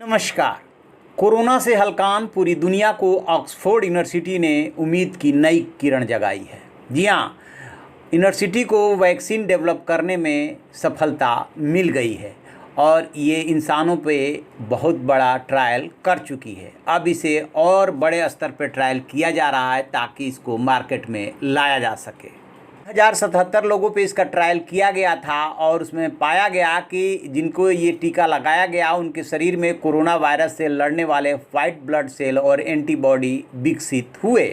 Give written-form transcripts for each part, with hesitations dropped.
नमस्कार। कोरोना से हलकान पूरी दुनिया को ऑक्सफोर्ड यूनिवर्सिटी ने उम्मीद की नई किरण जगाई है। जी हाँ, यूनिवर्सिटी को वैक्सीन डेवलप करने में सफलता मिल गई है और ये इंसानों पे बहुत बड़ा ट्रायल कर चुकी है। अब इसे और बड़े स्तर पर ट्रायल किया जा रहा है ताकि इसको मार्केट में लाया जा सके। 1077 लोगों पे इसका ट्रायल किया गया था और उसमें पाया गया कि जिनको ये टीका लगाया गया उनके शरीर में कोरोना वायरस से लड़ने वाले वाइट ब्लड सेल और एंटीबॉडी विकसित हुए।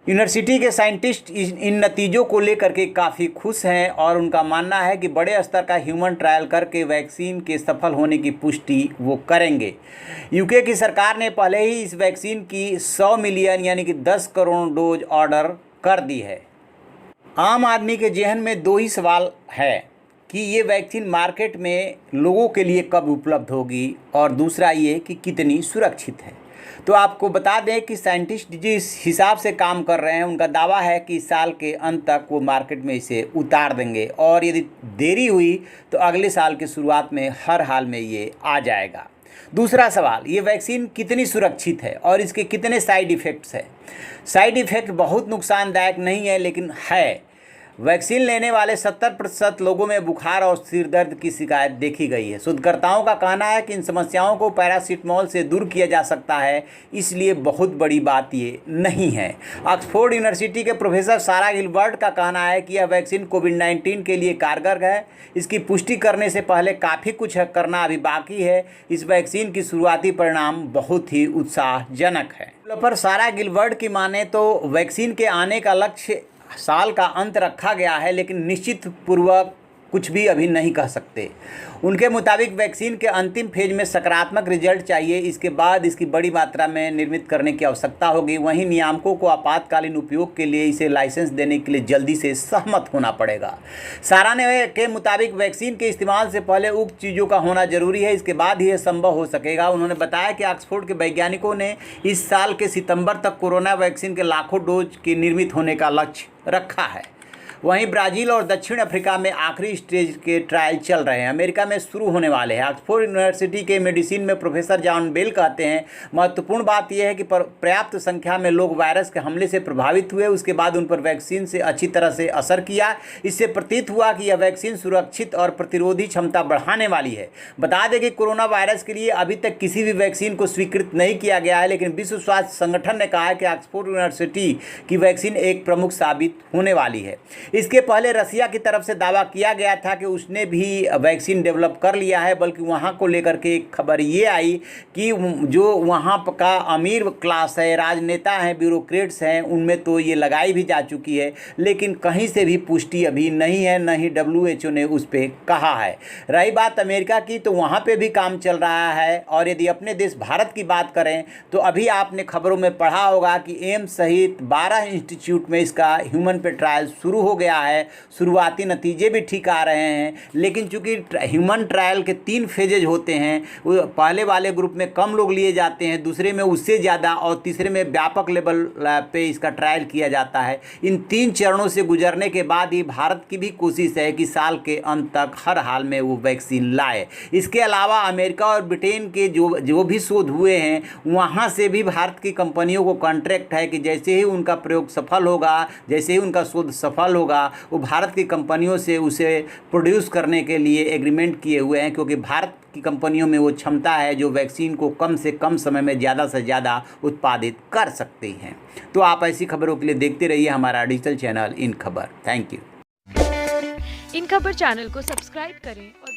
यूनिवर्सिटी के साइंटिस्ट इन नतीजों को लेकर के काफ़ी खुश हैं और उनका मानना है कि बड़े स्तर का ह्यूमन ट्रायल करके वैक्सीन के सफल होने की पुष्टि वो करेंगे। यूके की सरकार ने पहले ही इस वैक्सीन की 100 मिलियन यानी कि 10 करोड़ डोज ऑर्डर कर दी है। आम आदमी के जहन में दो ही सवाल है कि ये वैक्सीन मार्केट में लोगों के लिए कब उपलब्ध होगी और दूसरा ये कि कितनी सुरक्षित है। तो आपको बता दें कि साइंटिस्ट जिस हिसाब से काम कर रहे हैं उनका दावा है कि इस साल के अंत तक वो मार्केट में इसे उतार देंगे और यदि देरी हुई तो अगले साल की शुरुआत में हर हाल में ये आ जाएगा। दूसरा सवाल, ये वैक्सीन कितनी सुरक्षित है और इसके कितने साइड इफ़ेक्ट्स हैं। साइड इफ़ेक्ट बहुत नुकसानदायक नहीं है लेकिन है। वैक्सीन लेने वाले 70% लोगों में बुखार और सिर दर्द की शिकायत देखी गई है। शोधकर्ताओं का कहना है कि इन समस्याओं को पैरासीटामोल से दूर किया जा सकता है, इसलिए बहुत बड़ी बात ये नहीं है। ऑक्सफोर्ड यूनिवर्सिटी के प्रोफेसर सारा गिलबर्ट का कहना है कि यह वैक्सीन कोविड-19 के लिए कारगर है। इसकी पुष्टि करने से पहले काफ़ी कुछ करना अभी बाकी है। इस वैक्सीन की शुरुआती परिणाम बहुत ही उत्साहजनक है। पर सारा गिलबर्ट की माने तो वैक्सीन के आने का लक्ष्य साल का अंत रखा गया है, लेकिन निश्चित पूर्वक कुछ भी अभी नहीं कह सकते। उनके मुताबिक वैक्सीन के अंतिम फेज में सकारात्मक रिजल्ट चाहिए, इसके बाद इसकी बड़ी मात्रा में निर्मित करने की आवश्यकता होगी। वहीं नियामकों को आपातकालीन उपयोग के लिए इसे लाइसेंस देने के लिए जल्दी से सहमत होना पड़ेगा। सारा ने के मुताबिक वैक्सीन के इस्तेमाल से पहले उक्त चीज़ों का होना जरूरी है, इसके बाद ही यह संभव हो सकेगा। उन्होंने बताया कि ऑक्सफोर्ड के वैज्ञानिकों ने इस साल के सितंबर तक कोरोना वैक्सीन के लाखों डोज के निर्मित होने का लक्ष्य रखा है। वहीं ब्राज़ील और दक्षिण अफ्रीका में आखिरी स्टेज के ट्रायल चल रहे हैं, अमेरिका में शुरू होने वाले हैं। ऑक्सफोर्ड यूनिवर्सिटी के मेडिसिन में प्रोफेसर जॉन बेल कहते हैं, महत्वपूर्ण बात यह है कि पर्याप्त संख्या में लोग वायरस के हमले से प्रभावित हुए, उसके बाद उन पर वैक्सीन से अच्छी तरह से असर किया। इससे प्रतीत हुआ कि यह वैक्सीन सुरक्षित और प्रतिरोधी क्षमता बढ़ाने वाली है। बता दें कि कोरोना वायरस के लिए अभी तक किसी भी वैक्सीन को स्वीकृत नहीं किया गया है, लेकिन विश्व स्वास्थ्य संगठन ने कहा है कि ऑक्सफोर्ड यूनिवर्सिटी की वैक्सीन एक प्रमुख साबित होने वाली है। इसके पहले रसिया की तरफ से दावा किया गया था कि उसने भी वैक्सीन डेवलप कर लिया है, बल्कि वहां को लेकर के एक खबर ये आई कि जो वहां का अमीर क्लास है, राजनेता हैं, ब्यूरोक्रेट्स हैं, उनमें तो ये लगाई भी जा चुकी है, लेकिन कहीं से भी पुष्टि अभी नहीं है, न ही WHO ने उस पर कहा है। रही बात अमेरिका की, तो वहाँ पर भी काम चल रहा है। और यदि अपने देश भारत की बात करें तो अभी आपने खबरों में पढ़ा होगा कि एम्स सहित 12 इंस्टीट्यूट में इसका ह्यूमन पे ट्रायल शुरू हो गया है। शुरुआती नतीजे भी ठीक आ रहे हैं, लेकिन चूंकि ह्यूमन ट्रायल के 3 फेजेज होते हैं, पहले वाले ग्रुप में कम लोग लिए जाते हैं, दूसरे में उससे ज़्यादा और तीसरे में व्यापक लेवल पे इसका ट्रायल किया जाता है। इन 3 चरणों से गुजरने के बाद ही भारत की भी कोशिश है कि साल के अंत तक हर हाल में वो वैक्सीन लाए। इसके अलावा अमेरिका और ब्रिटेन के जो भी शोध हुए हैं, वहाँ से भी भारत की कंपनियों को कॉन्ट्रैक्ट है कि जैसे ही उनका प्रयोग सफल होगा, जैसे ही उनका शोध सफल होगा, वो भारत की कंपनियों से उसे प्रोड्यूस करने के लिए एग्रीमेंट किए हुए हैं, क्योंकि भारत की कंपनियों में वो क्षमता है जो वैक्सीन को कम से कम समय में ज़्यादा से ज़्यादा उत्पादित कर सकती हैं। तो आप ऐसी खबरों के लिए देखते रहिए हमारा डिजिटल चैनल इन खबर। Thank you. इन खबर चैनल को सब्सक्राइब करें और